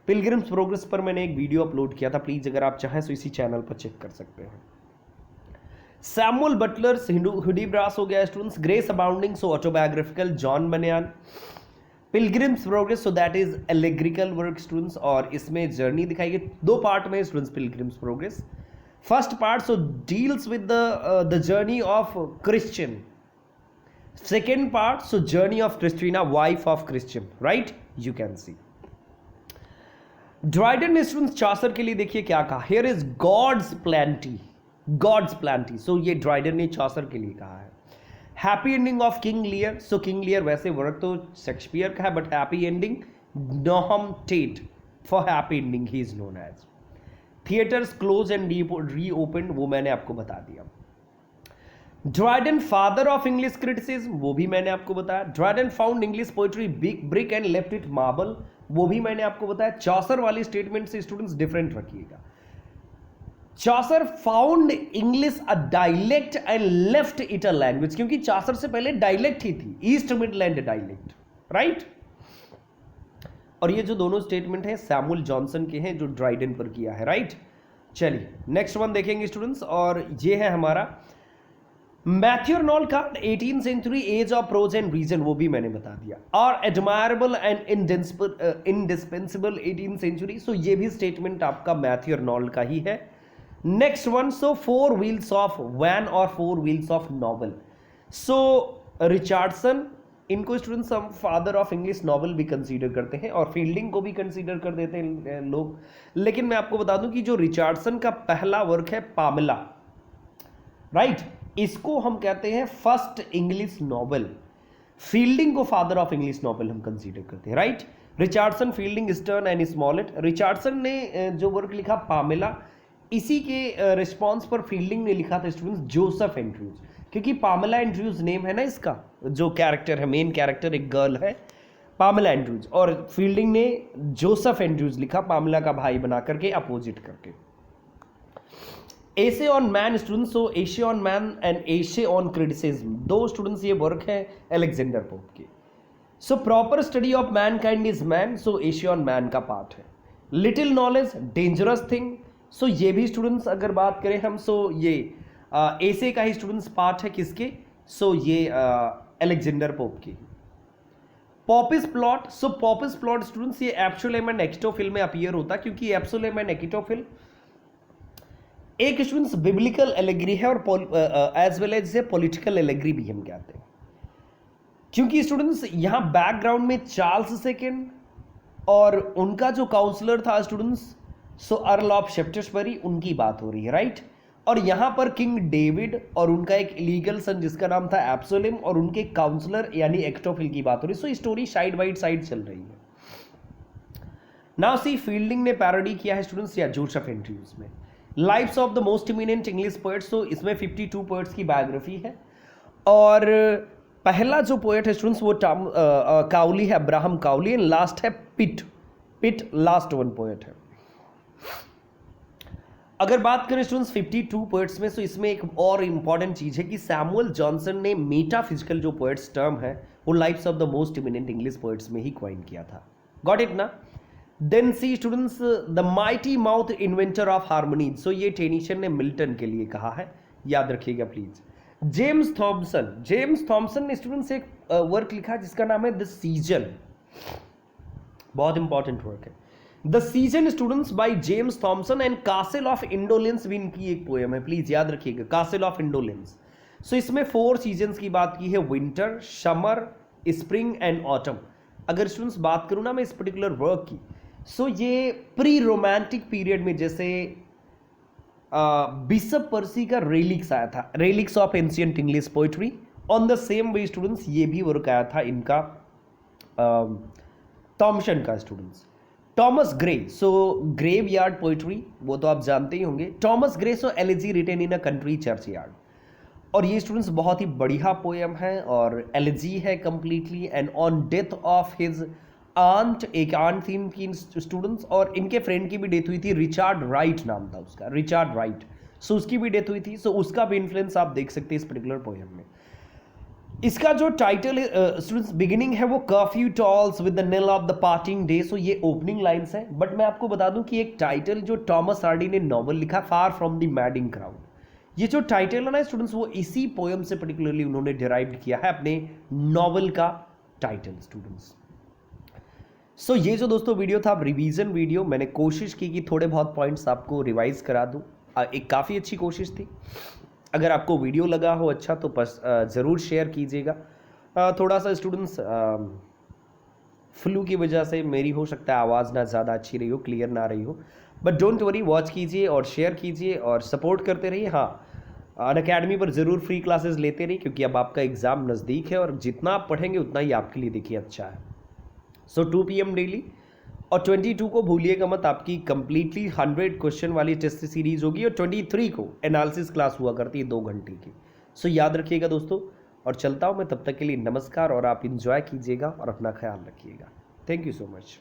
पिलग्रिम्स प्रोग्रेस पर मैंने एक वीडियो अपलोड किया था, प्लीज अगर आप चाहें तो इसी चैनल पर चेक कर सकते हैं। सैमुअल बटलर्स हुडीब्रास हो गया students, grace abounding so autobiographical John Bunyan, Pilgrim's Progress so that is allegorical work students और इसमें जर्नी दिखाई गई 2 पार्ट में students Pilgrim's Progress. First part so deals with the journey of Christian, second part so journey of Christiana wife of Christian, right, you can see. Dryden ने students Chaucer के लिए देखिए क्या कहा, here is God's plenty, God's plenty, so ये Dryden ने Chaucer के लिए कहा है। Happy ending of King Lear, so King Lear वैसे वर्क तो शेक्सपियर का है but happy ending Nahum Tate for happy ending he is known as. Theatres close and reopen वो मैंने आपको बता दिया। Dryden father of English criticism वो भी मैंने आपको बताया। Dryden found English poetry brick and left it marble वो भी मैंने आपको बताया। चॉसर वाली स्टेटमेंट से स्टूडेंट्स डिफरेंट रखिएगा। Chaucer found English a dialect and left it a language, क्योंकि चॉसर से पहले डायलेक्ट ही थी, ईस्ट मिडलैंड डायलेक्ट, राइट। और ये जो दोनों स्टेटमेंट है सैमुअल जॉनसन के हैं जो ड्राइडन पर किया है, राइट। चलिए नेक्स्ट वन देखेंगे स्टूडेंट्स और ये है हमारा मैथ्यू आर्नोल्ड का 18th century age of prose and reason, वो भी मैंने बता दिया। और admirable and indispensable 18th century, so ये भी स्टेटमेंट आपका मैथ्यू आर्नोल्ड का ही है। Next one so 4 wheels of van और 4 wheels of novel, so Richardson, इनको स्टूडेंट्स हम फादर ऑफ इंग्लिश नॉवल भी कंसीडर करते हैं और फील्डिंग को भी कंसीडर कर देते हैं लोग। लेकिन मैं आपको बता दूं कि जो रिचर्डसन का पहला वर्क है पामेला, राइट, इसको हम कहते हैं फर्स्ट इंग्लिश नॉवल। फील्डिंग को फादर ऑफ इंग्लिश नॉवल हम कंसीडर करते हैं, right. Richardson, fielding, stern and Smollett. Richardson ने जो वर्क लिखा पामेला, इसी के रिस्पॉन्स पर फील्डिंग ने लिखा था स्टूडेंट्स जोसेफ एंड्रयूज, क्योंकि पामेला एंड्रयूज नेम है ना इसका, जो कैरेक्टर है, मेन कैरेक्टर एक गर्ल है पामेला एंड्रयूज, और फील्डिंग ने जोसेफ एंड्रयूज लिखा पामेला का भाई बना करके, अपोजिट करके। Essay on man students, so essay on man and essay on criticism, 2 students ये वर्क है अलेक्जेंडर पोप के। So proper study of man kind is man, so essay on man का पार्ट है। लिटिल नॉलेज डेंजरस थिंग, सो ये भी students अगर बात करें हम, सो ये एसे का ही स्टूडेंट्स पार्ट है किसके, सो ये अलेक्जेंडर पोप की। पॉपिस प्लॉट, सो पॉपिस प्लॉट स्टूडेंट्स ये एब्सोलम एंड एक्टोफिल में अपीयर होता है, क्योंकि एब्सोलम एंड एक्टोफिल एक स्टूडेंट्स बिब्लिकल एलेगरी है और as well as political allegory भी हम कहते हैं, क्योंकि स्टूडेंट्स यहां बैकग्राउंड में चार्ल्स सेकेंड और उनका जो काउंसलर था स्टूडेंट्स, सो अर्ल ऑफ शेफ्टेसबरी, उनकी बात हो रही है, राइट। और यहां पर किंग डेविड और उनका एक इलीगल सन जिसका नाम था एब्सोलिम और उनके काउंसलर यानी एक्टोफिल की बात हो रही है। So story side by side चल रही है। नाउ सी फील्डिंग ने पैरोडी किया है स्टूडेंट्स या जोसेफ एंड्रयूज में lives of the most eminent English poets. तो इसमें 52 पोएट्स की बायोग्राफी है और पहला जो पोएट है स्टूडेंट्स वो काउली है, अब्राहम काउली, एंड लास्ट है पिट लास्ट वन पोएट है। अगर बात करें स्टूडेंट्स 52 पोएट्स में, तो इसमें एक और इंपॉर्टेंट चीज है कि सैमुअल जॉनसन ने मेटाफिजिकल जो पोएट्स टर्म है वो lives of the most eminent English poets में ही क्वाइन किया था। गॉट इट ना। Then see students the mighty mouth inventor of harmony, so ये टेनिशन ने मिल्टन के लिए कहा है, याद रखिएगा प्लीज। जेम्स थॉमसन ने स्टूडेंट्स एक वर्क लिखा जिसका नाम है द सीजन, बहुत इंपॉर्टेंट वर्क है the season students by James Thompson, and castle of indolence भी इनकी एक पोएम है, प्लीज याद रखिएगा, कासल ऑफ इंडोलेंस। सो इसमें 4 सीजन्स की बात की है, winter, summer, spring and autumn. अगर स्टूडेंट्स बात करूं ना मैं इस पर्टिकुलर वर्क की, सो ये प्री रोमांटिक पीरियड में जैसे बिशप पर्सी का रेलिक्स आया था, Reliques of ancient English poetry, on the same way students ये भी वर्क आया था इनका थॉमसन का students. Thomas Gray, so graveyard poetry वो तो आप जानते ही होंगे। Thomas Gray, so elegy written in a country churchyard, और ये स्टूडेंट्स बहुत ही बढ़िया पोएम है और एलिजी है completely. And on death of his aunt, एक आंट थी इनकी स्टूडेंट्स, और इनके फ्रेंड की भी डेथ हुई थी, रिचार्ड राइट नाम था उसका, रिचार्ड राइट, सो उसकी भी डेथ हुई थी। सो उसका भी इन्फ्लुएंस आप देख सकते हैं इस पर्टिकुलर पोएम में। इसका जो टाइटल स्टूडेंट्स बिगिनिंग है वो curfew tolls with the knell of the parting day, so ये ओपनिंग लाइंस है। बट मैं आपको बता दूं कि एक टाइटल जो टॉमस हार्डी ने नॉवल लिखा, far from the madding crowd, ये जो टाइटल है ना स्टूडेंट्स वो इसी पोएम से पर्टिकुलरली उन्होंने डिराइव्ड किया है अपने नॉवल का टाइटल स्टूडेंट्स। सो ये जो दोस्तों वीडियो था रिवीजन वीडियो, मैंने कोशिश की कि थोड़े बहुत पॉइंट्स आपको रिवाइज करा दूं, एक काफ़ी अच्छी कोशिश थी। अगर आपको वीडियो लगा हो अच्छा तो बस ज़रूर शेयर कीजिएगा। थोड़ा सा स्टूडेंट्स फ्लू की वजह से मेरी हो सकता है आवाज़ ना ज़्यादा अच्छी रही हो, क्लियर ना रही हो, बट डोंट वरी, वॉच कीजिए और शेयर कीजिए और सपोर्ट करते रहिए। हाँ, अनअकैडमी पर ज़रूर फ्री क्लासेस लेते रहिए, क्योंकि अब आपका एग्ज़ाम नज़दीक है और जितना आप पढ़ेंगे उतना ही आपके लिए देखिए अच्छा है। सो 2 PM डेली, और 22 को भूलिएगा मत, आपकी कंप्लीटली 100 क्वेश्चन वाली टेस्ट सीरीज होगी, और 23 को एनालिसिस क्लास हुआ करती है 2 घंटे की। सो याद रखिएगा दोस्तों, और चलता हूँ मैं, तब तक के लिए नमस्कार, और आप इंजॉय कीजिएगा और अपना ख्याल रखिएगा। Thank you so much.